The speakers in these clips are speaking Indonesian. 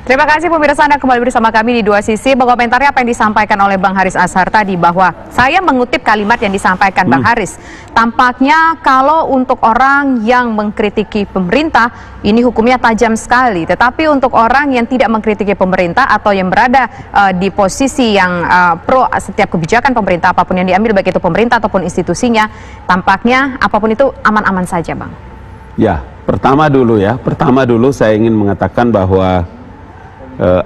Terima kasih pemirsa, Anda kembali bersama kami di Dua Sisi. Komentarnya apa yang disampaikan oleh Bang Haris Azhar tadi, bahwa saya mengutip kalimat yang disampaikan Bang Haris. Tampaknya kalau untuk orang yang mengkritiki pemerintah, ini hukumnya tajam sekali. Tetapi untuk orang yang tidak mengkritiki pemerintah atau yang berada di posisi yang pro setiap kebijakan pemerintah, apapun yang diambil, baik itu pemerintah ataupun institusinya, tampaknya apapun itu aman-aman saja, Bang. Ya, pertama dulu saya ingin mengatakan bahwa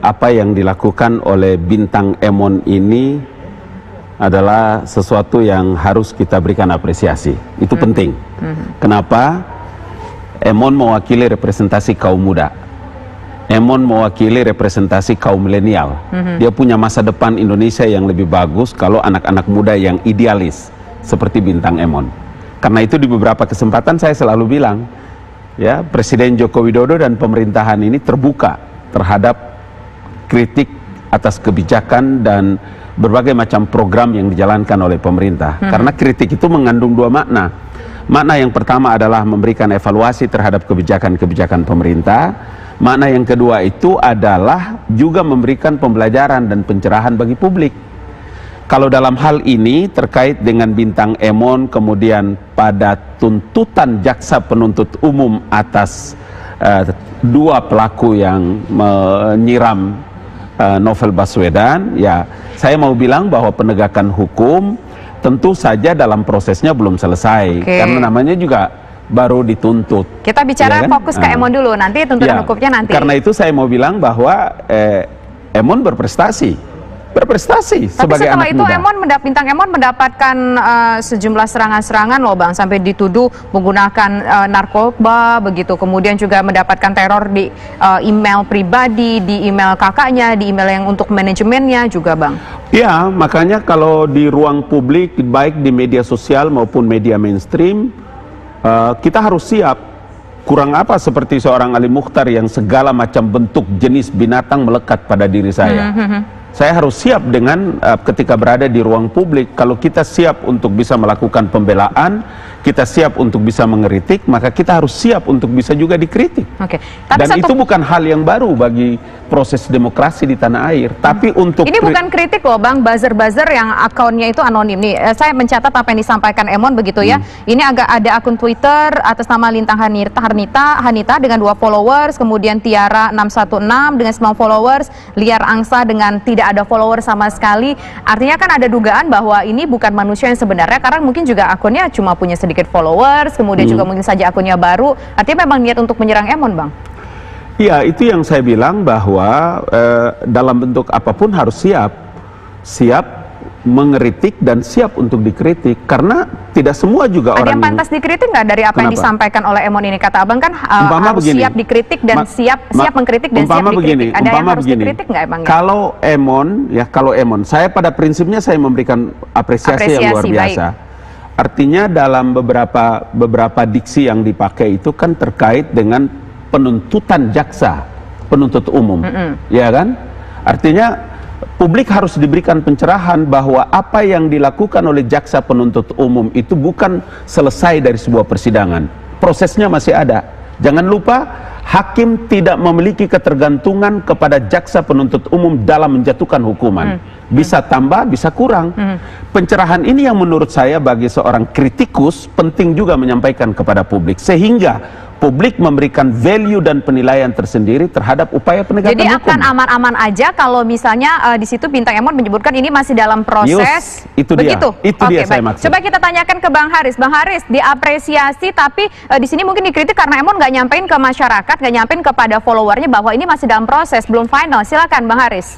apa yang dilakukan oleh Bintang Emon ini adalah sesuatu yang harus kita berikan apresiasi. Itu penting. Kenapa? Emon mewakili representasi kaum muda. Emon mewakili representasi kaum milenial. Dia punya masa depan Indonesia yang lebih bagus kalau anak-anak muda yang idealis seperti Bintang Emon. Karena itu di beberapa kesempatan saya selalu bilang, ya, Presiden Joko Widodo dan pemerintahan ini terbuka terhadap kritik atas kebijakan dan berbagai macam program yang dijalankan oleh pemerintah. Karena kritik itu mengandung dua makna. Makna yang pertama adalah memberikan evaluasi terhadap kebijakan-kebijakan pemerintah. Makna yang kedua itu adalah juga memberikan pembelajaran dan pencerahan bagi publik. Kalau dalam hal ini terkait dengan Bintang Emon, kemudian pada tuntutan jaksa penuntut umum atas dua pelaku yang menyiram Novel Baswedan, ya saya mau bilang bahwa penegakan hukum tentu saja dalam prosesnya belum selesai, karena namanya juga baru dituntut. Kita bicara ya kan? Fokus ke Emon dulu, nanti tuntutan hukumnya nanti. Karena itu saya mau bilang bahwa Emon berprestasi sebagai anak muda. Tapi Bintang Emon mendapatkan sejumlah serangan-serangan loh, Bang, sampai dituduh menggunakan narkoba begitu, kemudian juga mendapatkan teror di email pribadi, di email kakaknya, di email yang untuk manajemennya juga, Bang. Ya, makanya kalau di ruang publik, baik di media sosial maupun media mainstream, kita harus siap. Kurang apa seperti seorang Ali Mukhtar yang segala macam bentuk jenis binatang melekat pada diri saya. Saya harus siap dengan ketika berada di ruang publik. Kalau kita siap untuk bisa melakukan pembelaan, kita siap untuk bisa mengkritik, maka kita harus siap untuk bisa juga dikritik. Dan itu bukan hal yang baru bagi proses demokrasi di tanah air. Tapi untuk ini bukan kritik loh, Bang, buzzer-buzzer yang akunnya itu anonim nih. Saya mencatat apa yang disampaikan Emon begitu ya. Ini agak ada akun Twitter atas nama Lintang Hanita dengan 2 followers, kemudian Tiara 616 dengan 9 followers, Liar Angsa dengan tidak ada follower sama sekali. Artinya kan ada dugaan bahwa ini bukan manusia yang sebenarnya, karena mungkin juga akunnya cuma punya sedikit followers, kemudian juga mungkin saja akunnya baru. Artinya memang niat untuk menyerang Emon, Bang. Iya, itu yang saya bilang bahwa dalam bentuk apapun harus siap mengkritik dan siap untuk dikritik, karena tidak semua juga ada orang yang pantas dikritik nggak dari apa yang disampaikan oleh Emon ini? Kata Abang kan harus siap dikritik dan siap mengkritik dan siap dikritik. Ada yang harus dikritik nggak, Bang? Kalau Emon, saya pada prinsipnya saya memberikan apresiasi yang luar biasa. Baik. Artinya dalam beberapa diksi yang dipakai itu kan terkait dengan penuntutan jaksa penuntut umum, ya kan? Artinya publik harus diberikan pencerahan bahwa apa yang dilakukan oleh jaksa penuntut umum itu bukan selesai dari sebuah persidangan, prosesnya masih ada. Jangan lupa, hakim tidak memiliki ketergantungan kepada jaksa penuntut umum dalam menjatuhkan hukuman. Bisa tambah, bisa kurang. Pencerahan ini yang menurut saya bagi seorang kritikus penting juga menyampaikan kepada publik, sehingga publik memberikan value dan penilaian tersendiri terhadap upaya penegakan hukum. Jadi akan aman-aman aja kalau misalnya di situ Bintang Emon menyebutkan ini masih dalam proses. Itu begitu. Itu dia saya maksud. Coba kita tanyakan ke Bang Haris. Bang Haris, diapresiasi tapi di sini mungkin dikritik karena Emon nggak nyampein ke masyarakat, nggak nyampein kepada followernya bahwa ini masih dalam proses, belum final. Silakan Bang Haris.